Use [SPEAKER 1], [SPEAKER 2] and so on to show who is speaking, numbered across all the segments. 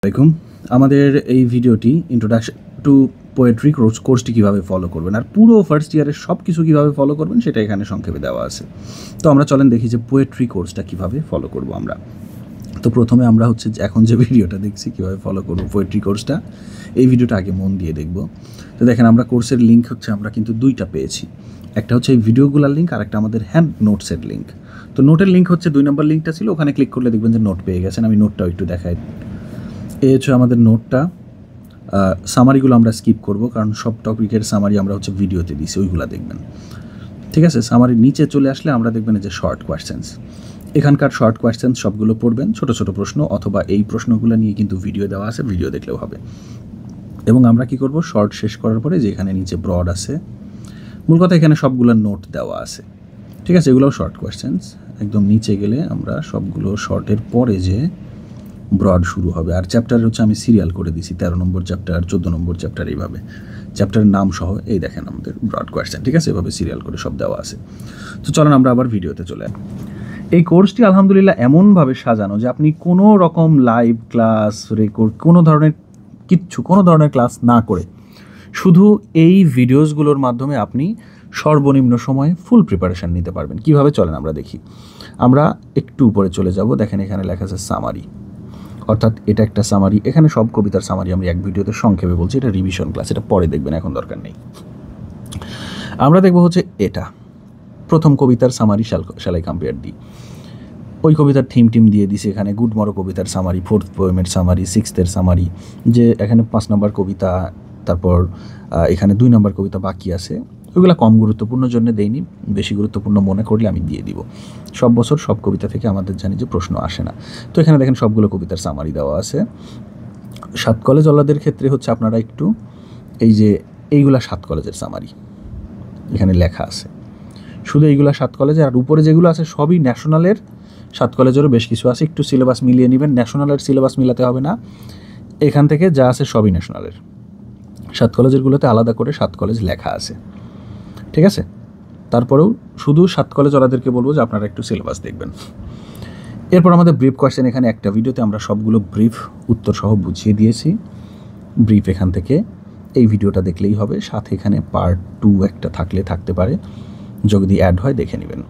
[SPEAKER 1] আসসালামাইকুম। আমাদের এই ভিডিওটি ইন্ট্রোডাকশন টু পোয়েট্রি কোর্সটি কীভাবে ফলো করবেন আর পুরো ফার্স্ট ইয়ারের সব কিছু কীভাবে ফলো করবেন সেটা এখানে সংক্ষেপে দেওয়া আছে। তো আমরা চলেন দেখি যে পোয়েট্রি কোর্সটা কীভাবে ফলো করব আমরা। তো প্রথমে আমরা এখন যে ভিডিওটা দেখছি কীভাবে ফলো করব পোয়েট্রি কোর্সটা, এই ভিডিওটা আগে মন দিয়ে দেখব। তো দেখেন আমরা কোর্সের লিঙ্ক আমরা কিন্তু দুইটা পেয়েছি, একটা হচ্ছে এই ভিডিওগুলোর লিঙ্ক আর একটা আমাদের হ্যান্ড নোটসের লিঙ্ক। তো নোটের লিঙ্ক 2 নম্বর লিঙ্কটা ছিল, ওখানে ক্লিক করলে দেখবেন যে নোট পেয়ে গেছেন। আমি নোটটাও একটু দেখাই। এই হচ্ছে আমাদের নোটটা। সামারিগুলো আমরা স্কিপ করব কারণ সব টপিকের সামারি আমরা ভিডিওতে দিছি, ওইগুলো দেখবেন। ঠিক আছে, সামারির নিচে চলে আসলে আমরা দেখবেন যে শর্ট কোয়েশ্চেন্স, এখানকার শর্ট কোয়েশ্চেন্স সবগুলো পড়বেন, ছোট ছোট প্রশ্ন অথবা এই প্রশ্নগুলো নিয়ে কিন্তু ভিডিও দেওয়া আছে, ভিডিও দেখলেও হবে। এবং আমরা কি করব, শর্ট শেষ করার পরে যে এখানে নিচে ব্রড আছে, মূল কথা এখানে সবগুলো নোট দেওয়া আছে। ঠিক আছে, এগুলোও শর্ট কোয়েশ্চেন্স। একদম নিচে গেলে আমরা সবগুলো শর্টের পরে যে ব্রড শুরু হবে। আর চ্যাপ্টার আমি সিরিয়াল করে দিছি, 13 নম্বর চ্যাপ্টার, 14 নম্বর চ্যাপ্টার, এইভাবে চ্যাপ্টারের নাম সহ এই দেখেন আমাদের ব্রড কোয়েশ্চেন। ঠিক আছে, এভাবে সিরিয়াল করে সব দেওয়া আছে। তো চলেন আমরা আবার ভিডিওতে চলে আসি। এই কোর্সটি আলহামদুলিল্লাহ এমনভাবে সাজানো যে আপনি কোনো রকম লাইভ ক্লাস রেকর্ড কোনো ধরনের ক্লাস না করে শুধু এই ভিডিওসগুলোর মাধ্যমে আপনি সর্বনিম্ন সময়ে ফুল প্রিপারেশান নিতে পারবেন। কিভাবে চলেন আমরা দেখি। আমরা একটু উপরে চলে যাব, দেখেন এখানে লেখা আছে সামারি, অর্থাৎ এটা একটা সামারি। এখানে সব কবিতার সামারি আমি এক ভিডিওতে সংক্ষেপে বলছি, এটা রিভিশন ক্লাস, এটা পরে দেখবেন, এখন দরকার নেই। আমরা দেখব এটা প্রথম কবিতার summary, shall I compare thee. ওই কবিতার থিম দিয়ে দিছি এখানে। গুড মরো কবিতার summary, 4th পোয়েমের summary, 6th summary, যে এখানে 5 নম্বর কবিতা, তারপর এখানে 2 নম্বর কবিতা বাকি আছে। ওইগুলো কম গুরুত্বপূর্ণ জন্য দেইনি, বেশি গুরুত্বপূর্ণ মনে করলে আমি দিয়ে দিব। সব বছর সব কবিতা থেকে আমাদের জানি যে প্রশ্ন আসে না। তো এখানে দেখেন সবগুলো কবিতার সামারি দেওয়া আছে। 7 কলেজ ওয়ালাদের ক্ষেত্রে আপনারা একটু এইগুলা 7 কলেজের সামারি এখানে লেখা আছে, শুধু এইগুলা 7 কলেজের। আর উপরে যেগুলো আছে সবই ন্যাশনালের, 7 কলেজেরও বেশ কিছু আছে, একটু সিলেবাস মিলিয়ে নেবেন। ন্যাশনালের সিলেবাস মিলাতে হবে না, এখান থেকে যা আছে সবই ন্যাশনালের। 7 কলেজেরগুলোতে আলাদা করে 7 কলেজ লেখা আছে। ঠিক আছে, তারপরেও শুধু 7 কলেজ ওরাদেরকে বলবো যে আপনারা একটু সিলেবাস দেখবেন। এরপর আমাদের ব্রিফ কোয়েশ্চেন, এখানে একটা ভিডিওতে আমরা সবগুলো ব্রিফ উত্তর সহ বুঝিয়ে দিয়েছি। ব্রিফ এখান থেকে এই ভিডিওটা দেখলেই হবে, সাথে এখানে পার্ট 2 একটা থাকতে পারে, যদি অ্যাড হয় দেখে নেবেন।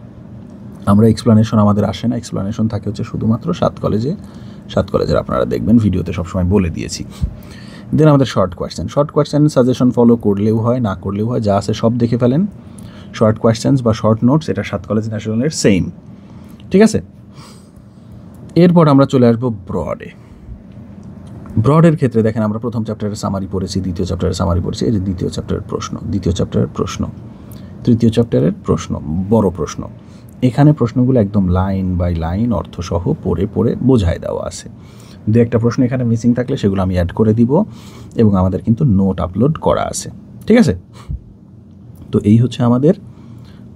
[SPEAKER 1] আমরা এক্সপ্লানেশন আমাদের আসে না, এক্সপ্লানেশন থাকে শুধুমাত্র 7 কলেজের আপনারা দেখবেন, ভিডিওতে সবসময় বলে দিয়েছি। দেন আমাদের শর্ট কোয়েশ্চেন সাজেশন ফলো করলেও হয়, না করলেও হয়, যা আছে সব দেখে ফেলেন। শর্ট কোয়েশ্চেন্স বা শর্ট নোটস, এটা 7 কলেজ ন্যাশনালের সেম। ঠিক আছে, এরপর আমরা চলে আসবো ব্রডের ক্ষেত্রে দেখেন আমরা প্রথম চ্যাপ্টারের সামারি পড়েছি, দ্বিতীয় চ্যাপ্টারের সামারি পড়েছি, এই যে দ্বিতীয় চ্যাপ্টারের প্রশ্ন, তৃতীয় চ্যাপ্টারের প্রশ্ন, বড় প্রশ্ন। এখানে প্রশ্নগুলো একদম লাইন বাই লাইন অর্থসহ পড়ে বোঝায় দেওয়া আছে। 2-1টা প্রশ্ন এখানে মিসিং থাকলে সেগুলো আমি অ্যাড করে দিব, এবং আমাদের কিন্তু নোট আপলোড করা আছে। ঠিক আছে, তো এই আমাদের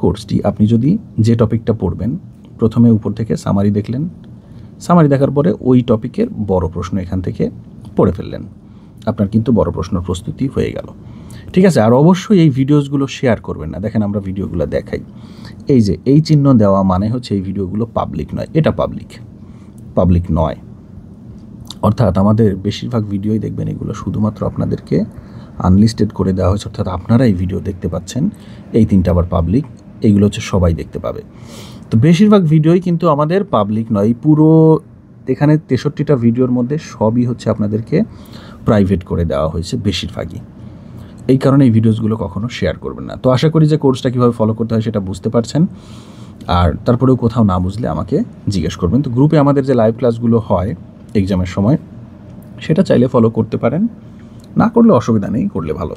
[SPEAKER 1] কোর্সটি। আপনি যদি যে টপিকটা পড়বেন, প্রথমে উপর থেকে সামারি দেখলেন, সামারি দেখার পরে ওই টপিকের বড় প্রশ্ন এখান থেকে পড়ে ফেললেন, আপনার কিন্তু বড় প্রশ্নের প্রস্তুতি হয়ে গেল। ঠিক আছে, আর অবশ্যই এই ভিডিওসগুলো শেয়ার করবেন না। দেখেন আমরা ভিডিওগুলো দেখাই, এই চিহ্ন দেওয়া মানে এই ভিডিওগুলো পাবলিক নয়, এটা পাবলিক নয়। অর্থাৎ আমাদের বেশিরভাগ ভিডিওই দেখবেন এগুলো শুধুমাত্র আপনাদেরকে আনলিস্টেড করে দেওয়া হয়েছে, অর্থাৎ আপনারা এই ভিডিও দেখতে পাচ্ছেন, এই 3টা আবার পাবলিক, এইগুলো সবাই দেখতে পাবে। তো বেশিরভাগ ভিডিওই কিন্তু আমাদের পাবলিক নয়। পুরো এখানে 63টা ভিডিওর মধ্যে সবই আপনাদেরকে প্রাইভেট করে দেওয়া হয়েছে বেশিরভাগই। এই কারণে এই ভিডিওসগুলো কখনো শেয়ার করবেন না। তো আশা করি যে কোর্সটা কীভাবে ফলো করতে হয় সেটা বুঝতে পারছেন। আর তারপরেও কোথাও না বুঝলে আমাকে জিজ্ঞেস করবেন। তো গ্রুপে আমাদের যে লাইভ ক্লাসগুলো হয় এক্সামের সময়, সেটা চাইলে ফলো করতে পারেন, না করলে অসুবিধা নেই, করলে ভালো।